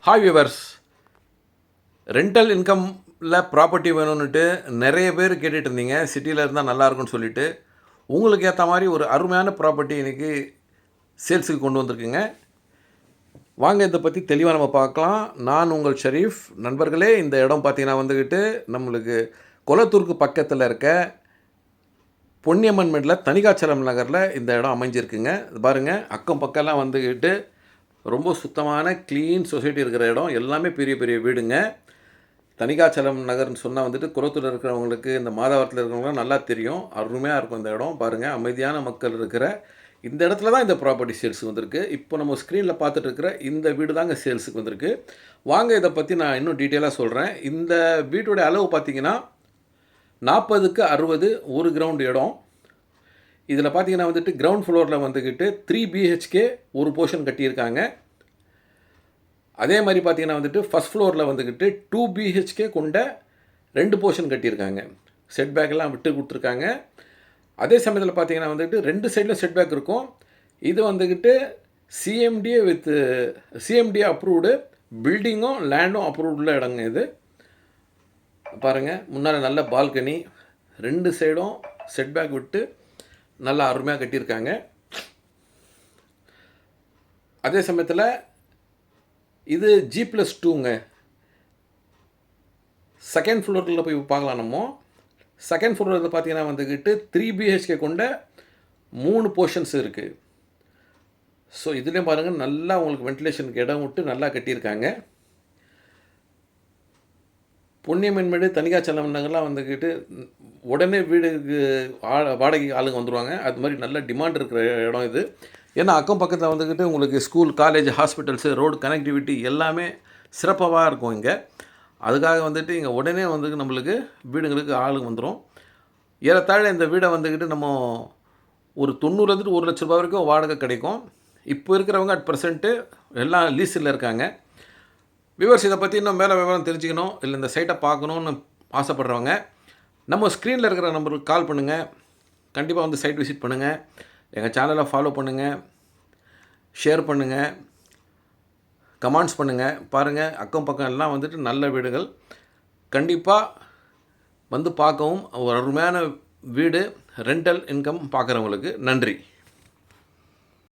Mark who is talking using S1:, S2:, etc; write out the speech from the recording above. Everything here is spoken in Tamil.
S1: ஹாய் வியூவர்ஸ், ரெண்டல் இன்கமில் ப்ராப்பர்ட்டி வேணும்னுட்டு நிறைய பேர் கேட்டுட்டு இருந்தீங்க. சிட்டியில் இருந்தால் நல்லாயிருக்குன்னு சொல்லிவிட்டு உங்களுக்கு ஏற்ற மாதிரி ஒரு அருமையான ப்ராப்பர்ட்டி இன்றைக்கி சேல்ஸுக்கு கொண்டு வந்திருக்குங்க. வாங்க இதை பற்றி தெளிவாக நம்ம பார்க்கலாம். நான் உங்கள் ஷரீஃப். நண்பர்களே, இந்த இடம் பார்த்திங்கன்னா வந்துக்கிட்டு நம்மளுக்கு கொளத்தூருக்கு பக்கத்தில் இருக்க பொன்னியம்மன் மேட்டில் தணிகாச்சலம் நகரில் இந்த இடம் அமைஞ்சிருக்குங்க. பாருங்கள், அக்கம் பக்கம்லாம் வந்துக்கிட்டு ரொம்ப சுத்தமான க்ளீன் சொசைட்டி இருக்கிற இடம். எல்லாமே பெரிய பெரிய வீடுங்க. தணிகாச்சலம் நகர்னு சொன்னால் வந்துட்டு குளத்தூரில் இருக்கிறவங்களுக்கு, இந்த மாதாவரத்தில் இருக்கிறவங்களாம் நல்லா தெரியும். அருமையாக இருக்கும் இந்த இடம். பாருங்கள், அமைதியான மக்கள் இருக்கிற இந்த இடத்துல தான் இந்த ப்ராப்பர்ட்டி சேல்ஸுக்கு வந்திருக்கு. இப்போ நம்ம ஸ்க்ரீனில் பார்த்துட்டு இருக்கிற இந்த வீடு தாங்க சேல்ஸுக்கு வந்திருக்கு. வாங்க இதை பற்றி நான் இன்னும் டீட்டெயிலாக சொல்கிறேன். இந்த வீட்டுடைய அளவு பார்த்திங்கன்னா 40க்கு 60 ஒரு கிரவுண்ட் இடம். இதில் பார்த்தீங்கன்னா வந்துட்டு கிரவுண்ட் ஃப்ளோரில் வந்துக்கிட்டு 3 BHK ஒரு போர்ஷன் கட்டியிருக்காங்க. அதே மாதிரி பார்த்தீங்கன்னா வந்துட்டு ஃபஸ்ட் ஃப்ளோரில் வந்துக்கிட்டு 2 BHK கொண்ட 2 போர்ஷன் கட்டியிருக்காங்க. செட் பேக்கெல்லாம் விட்டு கொடுத்துருக்காங்க. அதே சமயத்தில் பார்த்தீங்கன்னா வந்துட்டு 2 சைடில் செட் பேக் இருக்கும். இது வந்துக்கிட்டு சிஎம்டி அப்ரூவ்டு பில்டிங்கும் லேண்டும் அப்ரூவ்டுள்ள இடங்க இது. பாருங்கள், முன்னால் நல்ல பால்கனி, 2 சைடும் செட் பேக் விட்டு நல்லா அருமையாக கட்டியிருக்காங்க. அதே சமயத்தில் இது G+2ங்க. செகண்ட் ஃப்ளோரில் போய் பார்க்கலாம். நம்ம செகண்ட் ஃப்ளோரில் பார்த்தீங்கன்னா வந்துக்கிட்டு 3 BHK கொண்ட 3 போர்ஷன்ஸ் இருக்குது. ஸோ இதுலேயும் பாருங்கள், நல்லா உங்களுக்கு வென்டிலேஷனுக்கு இடம் விட்டு நல்லா கட்டியிருக்காங்க. பொன்னியம்மன் மேடு தணிகாச்சலம் நகர்லாம் வந்துக்கிட்டு உடனே வீடுக்கு வாடகைக்கு ஆளுங்க வந்துடுவாங்க. அது மாதிரி நல்ல டிமாண்ட் இருக்கிற இடம் இது. ஏன்னா அக்கம் பக்கத்தில் வந்துக்கிட்டு உங்களுக்கு school, college, hospitals, road connectivity எல்லாமே சிறப்பாக இருக்கும் இங்கே. அதுக்காக வந்துட்டு இங்கே உடனே வந்து நம்மளுக்கு வீடுங்களுக்கு ஆளுங்க வந்துடும். ஏறத்தாழ இந்த வீடை வந்துக்கிட்டு நம்ம ஒரு 90,000 1 லட்ச ரூபா வரைக்கும் வாடகை கிடைக்கும். இப்போ இருக்கிறவங்க அட் ப்ரெசென்ட்டு எல்லாம் லீஸில் இருக்காங்க. வியூவர்ஸ், இதை பற்றி இன்னும் மேலே விவரம் தெரிஞ்சுக்கணும், இல்லை இந்த சைட்டை பார்க்கணுன்னு ஆசைப்பட்றவங்க நம்ம ஸ்க்ரீனில் இருக்கிற நம்பருக்கு கால் பண்ணுங்கள். கண்டிப்பாக வந்து சைட் விசிட் பண்ணுங்கள். எங்கள் சேனலை ஃபாலோ பண்ணுங்கள், ஷேர் பண்ணுங்கள், கமெண்ட்ஸ் பண்ணுங்கள். பாருங்கள், அக்கம் பக்கம் எல்லாம் வந்துட்டு நல்ல வீடுகள். கண்டிப்பாக வந்து பார்க்கவும் ஒரு அருமையான வீடு ரெண்டல் இன்கம் பார்க்குறவங்களுக்கு நன்றி.